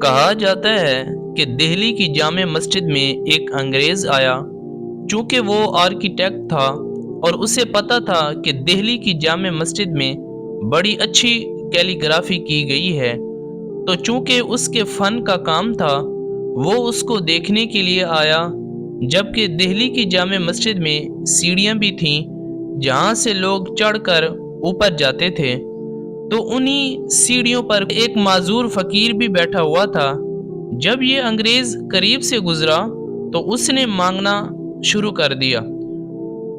کہا جاتا ہے کہ دہلی کی جامع مسجد میں ایک انگریز آیا۔ چونکہ وہ آرکیٹیکٹ تھا اور اسے پتہ تھا کہ دہلی کی جامع مسجد میں بڑی اچھی کیلی گرافی کی گئی ہے، تو چونکہ اس کے فن کا کام تھا وہ اس کو دیکھنے کے لیے آیا۔ جبکہ دہلی کی جامع مسجد میں سیڑھیاں بھی تھیں جہاں سے لوگ چڑھ کر اوپر جاتے تھے، تو انہی سیڑھیوں پر ایک معذور فقیر بھی بیٹھا ہوا تھا۔ جب یہ انگریز قریب سے گزرا تو اس نے مانگنا شروع کر دیا،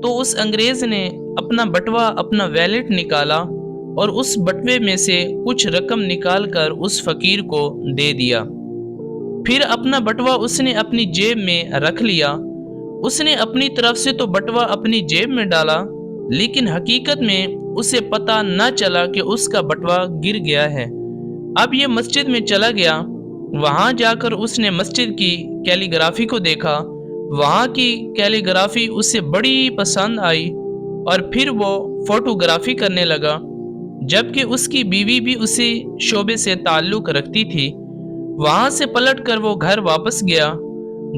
تو اس انگریز نے اپنا بٹوا، اپنا ویلٹ نکالا اور اس بٹوے میں سے کچھ رقم نکال کر اس فقیر کو دے دیا۔ پھر اپنا بٹوا اس نے اپنی جیب میں رکھ لیا۔ اس نے اپنی طرف سے تو بٹوا اپنی جیب میں ڈالا، لیکن حقیقت میں اسے پتہ نہ چلا کہ اس کا بٹوا گر گیا ہے۔ اب یہ مسجد میں چلا گیا، وہاں جا کر اس نے مسجد کی کیلی گرافی کو دیکھا۔ وہاں کی کیلی گرافی اسے بڑی پسند آئی اور پھر وہ فوٹوگرافی کرنے لگا۔ جبکہ اس کی بیوی بھی اسی شعبے سے تعلق رکھتی تھی۔ وہاں سے پلٹ کر وہ گھر واپس گیا۔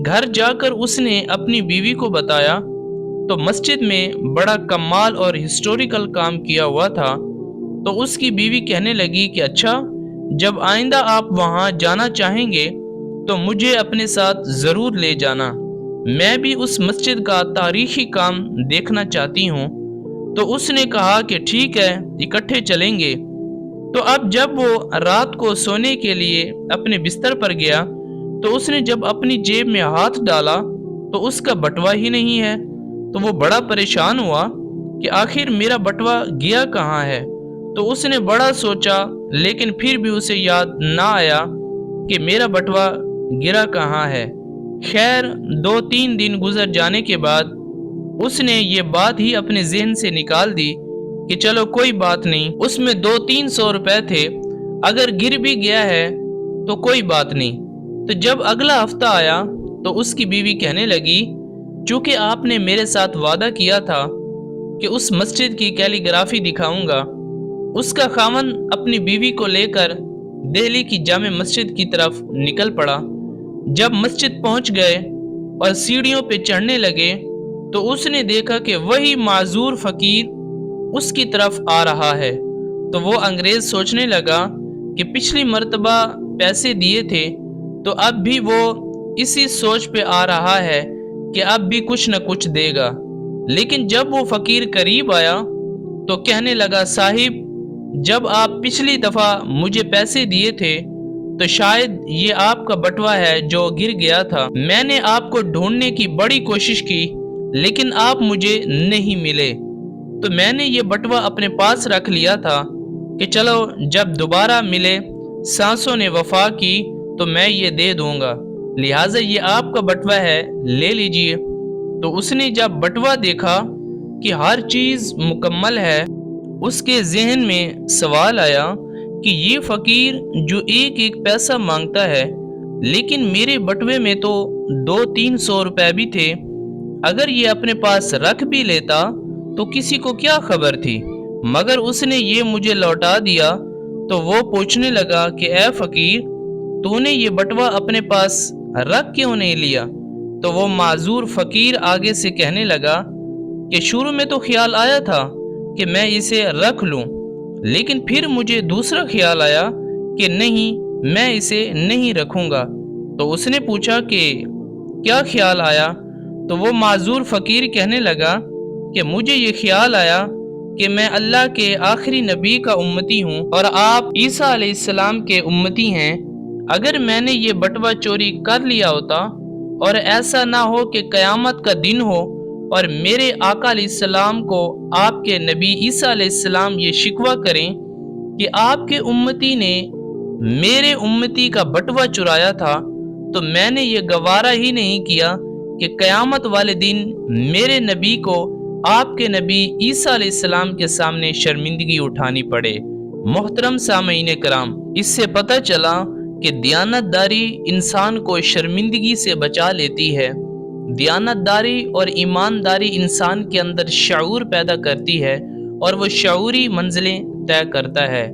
گھر جا کر اس نے اپنی بیوی کو بتایا تو مسجد میں بڑا کمال اور ہسٹوریکل کام کیا ہوا تھا۔ تو اس کی بیوی کہنے لگی کہ اچھا، جب آئندہ آپ وہاں جانا چاہیں گے تو مجھے اپنے ساتھ ضرور لے جانا، میں بھی اس مسجد کا تاریخی کام دیکھنا چاہتی ہوں۔ تو اس نے کہا کہ ٹھیک ہے، اکٹھے چلیں گے۔ تو اب جب وہ رات کو سونے کے لیے اپنے بستر پر گیا تو اس نے جب اپنی جیب میں ہاتھ ڈالا تو اس کا بٹوا ہی نہیں ہے۔ تو وہ بڑا پریشان ہوا کہ آخر میرا بٹوا گیا کہاں ہے۔ تو اس نے بڑا سوچا، لیکن پھر بھی اسے یاد نہ آیا کہ میرا بٹوا گرا کہاں ہے۔ خیر 2-3 دن گزر جانے کے بعد اس نے یہ بات ہی اپنے ذہن سے نکال دی کہ چلو کوئی بات نہیں، اس میں 200-300 روپے تھے، اگر گر بھی گیا ہے تو کوئی بات نہیں۔ تو جب اگلا ہفتہ آیا تو اس کی بیوی کہنے لگی، چونکہ آپ نے میرے ساتھ وعدہ کیا تھا کہ اس مسجد کی کیلی گرافی دکھاؤں گا۔ اس کا خاوند اپنی بیوی کو لے کر دہلی کی جامع مسجد کی طرف نکل پڑا۔ جب مسجد پہنچ گئے اور سیڑھیوں پہ چڑھنے لگے تو اس نے دیکھا کہ وہی معذور فقیر اس کی طرف آ رہا ہے۔ تو وہ انگریز سوچنے لگا کہ پچھلی مرتبہ پیسے دیے تھے تو اب بھی وہ اسی سوچ پہ آ رہا ہے کہ اب بھی کچھ نہ کچھ دے گا۔ لیکن جب وہ فقیر قریب آیا تو کہنے لگا، صاحب جب آپ پچھلی دفعہ مجھے پیسے دیے تھے تو شاید یہ آپ کا بٹوا ہے جو گر گیا تھا۔ میں نے آپ کو ڈھونڈنے کی بڑی کوشش کی لیکن آپ مجھے نہیں ملے، تو میں نے یہ بٹوا اپنے پاس رکھ لیا تھا کہ چلو جب دوبارہ ملے، سانسوں نے وفا کی تو میں یہ دے دوں گا، لہٰذا یہ آپ کا بٹوا ہے، لے لیجئے۔ تو اس نے جب بٹوا دیکھا کہ ہر چیز مکمل ہے، اس کے ذہن میں سوال آیا کہ یہ فقیر جو ایک ایک پیسہ مانگتا ہے، لیکن میرے بٹوے میں تو 200-300 روپے بھی تھے، اگر یہ اپنے پاس رکھ بھی لیتا تو کسی کو کیا خبر تھی، مگر اس نے یہ مجھے لوٹا دیا۔ تو وہ پوچھنے لگا کہ اے فقیر، تو نے یہ بٹوا اپنے پاس رکھ کیوں نہیں لیا؟ تو وہ معذور فقیر آگے سے کہنے لگا کہ شروع میں تو خیال آیا تھا کہ میں اسے رکھ لوں، لیکن پھر مجھے دوسرا خیال آیا کہ نہیں، میں اسے نہیں رکھوں گا۔ تو اس نے پوچھا کہ کیا خیال آیا؟ تو وہ معذور فقیر کہنے لگا کہ مجھے یہ خیال آیا کہ میں اللہ کے آخری نبی کا امتی ہوں اور آپ عیسیٰ علیہ السلام کے امتی ہیں۔ اگر میں نے یہ بٹوا چوری کر لیا ہوتا اور ایسا نہ ہو کہ قیامت کا دن ہو اور میرے آقا علیہ السلام کو آپ کے نبی عیسیٰ علیہ السلام یہ شکوہ کریں کہ آپ کے امتی نے میرے امتی کا بٹوا چرایا تھا، تو میں نے یہ گوارا ہی نہیں کیا کہ قیامت والے دن میرے نبی کو آپ کے نبی عیسیٰ علیہ السلام کے سامنے شرمندگی اٹھانی پڑے۔ محترم سامعین کرام، اس سے پتہ چلا کہ دیانت داری انسان کو شرمندگی سے بچا لیتی ہے۔ دیانت داری اور ایمانداری انسان کے اندر شعور پیدا کرتی ہے اور وہ شعوری منزلیں طے کرتا ہے۔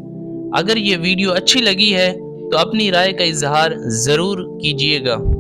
اگر یہ ویڈیو اچھی لگی ہے تو اپنی رائے کا اظہار ضرور کیجیے گا۔